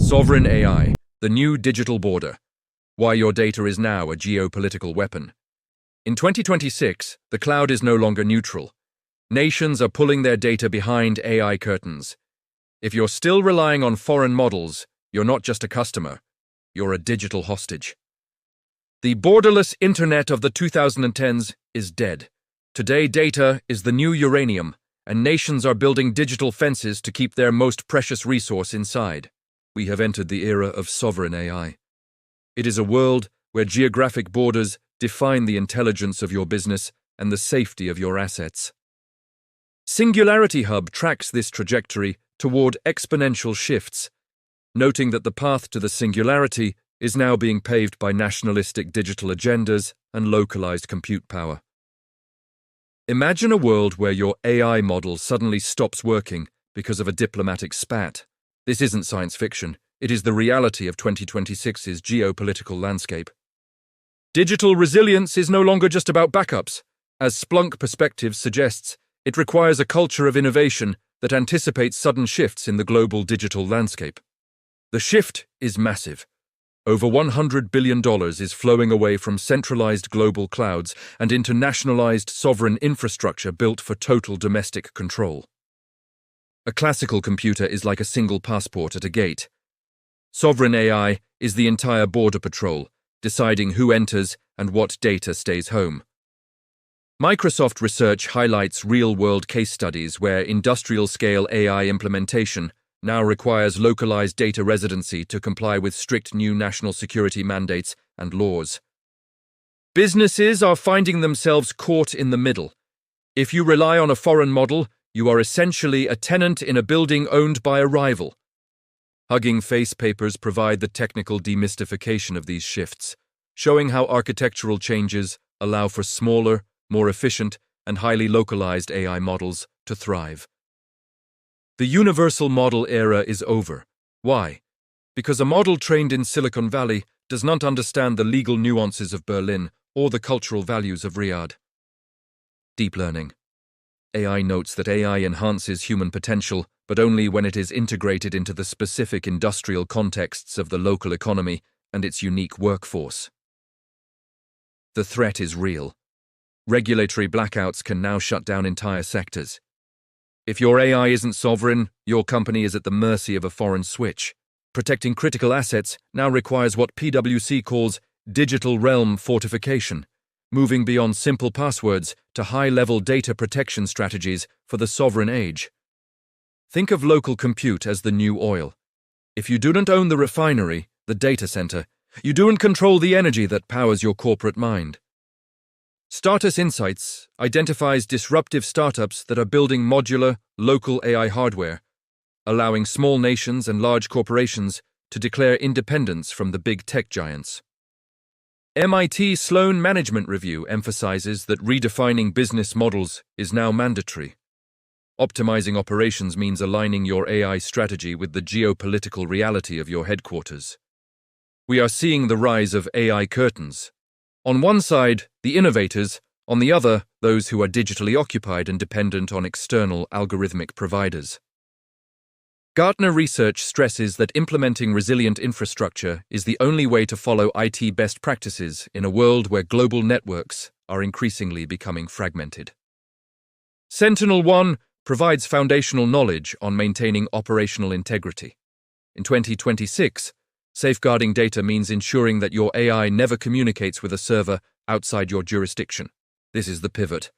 Sovereign AI, the new digital border. Why your data is now a geopolitical weapon. In 2026, the cloud is no longer neutral. Nations are pulling their data behind AI curtains. If you're still relying on foreign models, you're not just a customer, you're a digital hostage. The borderless internet of the 2010s is dead. Today, data is the new uranium, and nations are building digital fences to keep their most precious resource inside. We have entered the era of sovereign AI. It is a world where geographic borders define the intelligence of your business and the safety of your assets. Singularity Hub tracks this trajectory toward exponential shifts, noting that the path to the singularity is now being paved by nationalistic digital agendas and localized compute power. Imagine a world where your AI model suddenly stops working because of a diplomatic spat. This isn't science fiction, it is the reality of 2026's geopolitical landscape. Digital resilience is no longer just about backups. As Splunk Perspectives suggests, it requires a culture of innovation that anticipates sudden shifts in the global digital landscape. The shift is massive. Over $100 billion is flowing away from centralized global clouds and into nationalized sovereign infrastructure built for total domestic control. A classical computer is like a single passport at a gate. Sovereign AI is the entire border patrol, deciding who enters and what data stays home. Microsoft research highlights real-world case studies where industrial-scale AI implementation now requires localized data residency to comply with strict new national security mandates and laws. Businesses are finding themselves caught in the middle. If you rely on a foreign model, you are essentially a tenant in a building owned by a rival. Hugging Face papers provide the technical demystification of these shifts, showing how architectural changes allow for smaller, more efficient, and highly localized AI models to thrive. The universal model era is over. Why? Because a model trained in Silicon Valley does not understand the legal nuances of Berlin or the cultural values of Riyadh. Deep learning. AI notes that AI enhances human potential, but only when it is integrated into the specific industrial contexts of the local economy and its unique workforce. The threat is real. Regulatory blackouts can now shut down entire sectors. If your AI isn't sovereign, your company is at the mercy of a foreign switch. Protecting critical assets now requires what PwC calls digital realm fortification, moving beyond simple passwords to high-level data protection strategies for the sovereign age. Think of local compute as the new oil. If you do not own the refinery, the data center, you don't control the energy that powers your corporate mind. Status Insights identifies disruptive startups that are building modular, local AI hardware, allowing small nations and large corporations to declare independence from the big tech giants. MIT Sloan Management Review emphasizes that redefining business models is now mandatory. Optimizing operations means aligning your AI strategy with the geopolitical reality of your headquarters. We are seeing the rise of AI curtains. On one side, the innovators, on the other, those who are digitally occupied and dependent on external algorithmic providers. Gartner research stresses that implementing resilient infrastructure is the only way to follow IT best practices in a world where global networks are increasingly becoming fragmented. Sentinel-1 provides foundational knowledge on maintaining operational integrity. In 2026, safeguarding data means ensuring that your AI never communicates with a server outside your jurisdiction. This is the pivot.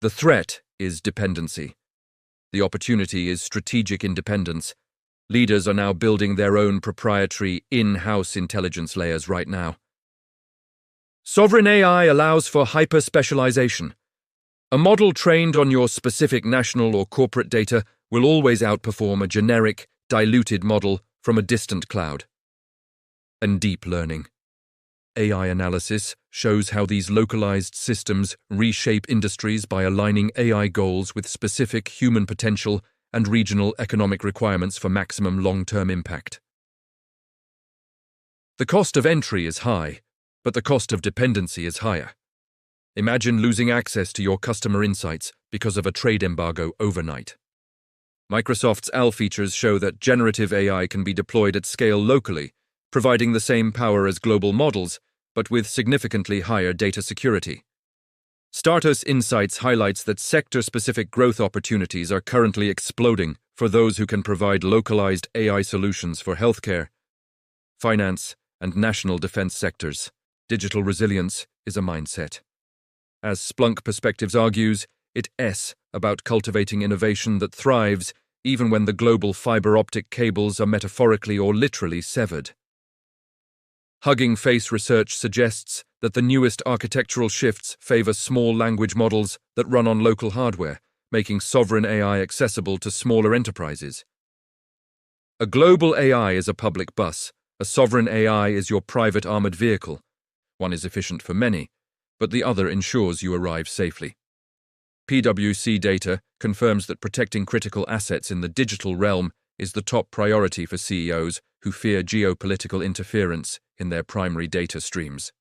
The threat is dependency. The opportunity is strategic independence. Leaders are now building their own proprietary in-house intelligence layers right now. Sovereign AI allows for hyper-specialization. A model trained on your specific national or corporate data will always outperform a generic, diluted model from a distant cloud. And deep learning. AI analysis shows how these localized systems reshape industries by aligning AI goals with specific human potential and regional economic requirements for maximum long-term impact. The cost of entry is high, but the cost of dependency is higher. Imagine losing access to your customer insights because of a trade embargo overnight. Microsoft's AL features show that generative AI can be deployed at scale locally, providing the same power as global models, but with significantly higher data security. Startus Insights highlights that sector-specific growth opportunities are currently exploding for those who can provide localized AI solutions for healthcare, finance, and national defense sectors. Digital resilience is a mindset. As Splunk Perspectives argues, it's about cultivating innovation that thrives even when the global fiber optic cables are metaphorically or literally severed. Hugging Face research suggests that the newest architectural shifts favor small language models that run on local hardware, making sovereign AI accessible to smaller enterprises. A global AI is a public bus. A sovereign AI is your private armored vehicle. One is efficient for many, but the other ensures you arrive safely. PwC data confirms that protecting critical assets in the digital realm is the top priority for CEOs who fear geopolitical interference in their primary data streams.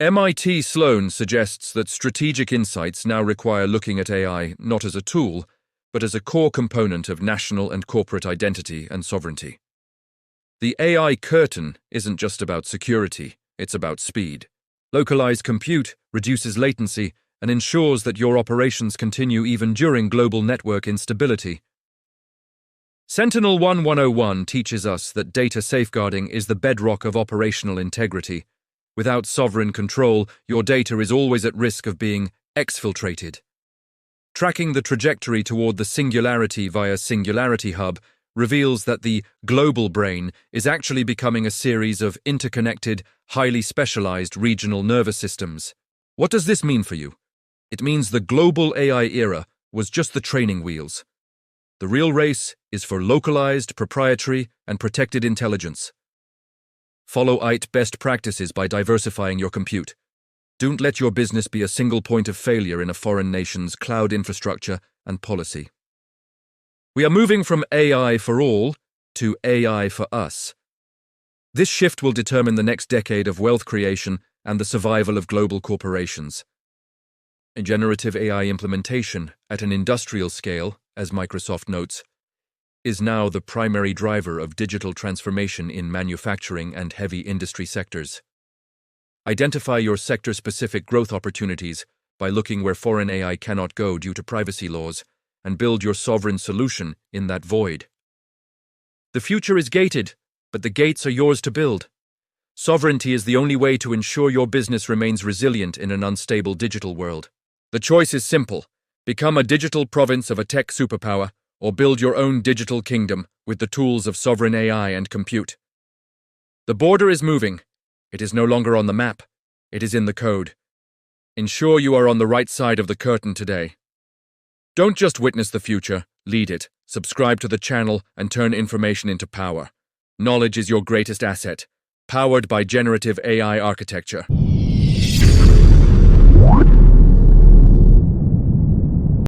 MIT Sloan suggests that strategic insights now require looking at AI not as a tool, but as a core component of national and corporate identity and sovereignty. The AI curtain isn't just about security, it's about speed. Localized compute reduces latency and ensures that your operations continue even during global network instability. Sentinel-1101 teaches us that data safeguarding is the bedrock of operational integrity. Without sovereign control, your data is always at risk of being exfiltrated. Tracking the trajectory toward the singularity via Singularity Hub reveals that the global brain is actually becoming a series of interconnected, highly specialized regional nervous systems. What does this mean for you? It means the global AI era was just the training wheels. The real race is for localized, proprietary, and protected intelligence. Follow IT best practices by diversifying your compute. Don't let your business be a single point of failure in a foreign nation's cloud infrastructure and policy. We are moving from AI for all to AI for us. This shift will determine the next decade of wealth creation and the survival of global corporations. A generative AI implementation at an industrial scale, as Microsoft notes, is now the primary driver of digital transformation in manufacturing and heavy industry sectors. Identify your sector-specific growth opportunities by looking where foreign AI cannot go due to privacy laws, and build your sovereign solution in that void. The future is gated, but the gates are yours to build. Sovereignty is the only way to ensure your business remains resilient in an unstable digital world. The choice is simple: become a digital province of a tech superpower, or build your own digital kingdom with the tools of sovereign AI and compute. The border is moving. It is no longer on the map. It is in the code. Ensure you are on the right side of the curtain today. Don't just witness the future, lead it. Subscribe to the channel and turn information into power. Knowledge is your greatest asset, powered by generative AI architecture.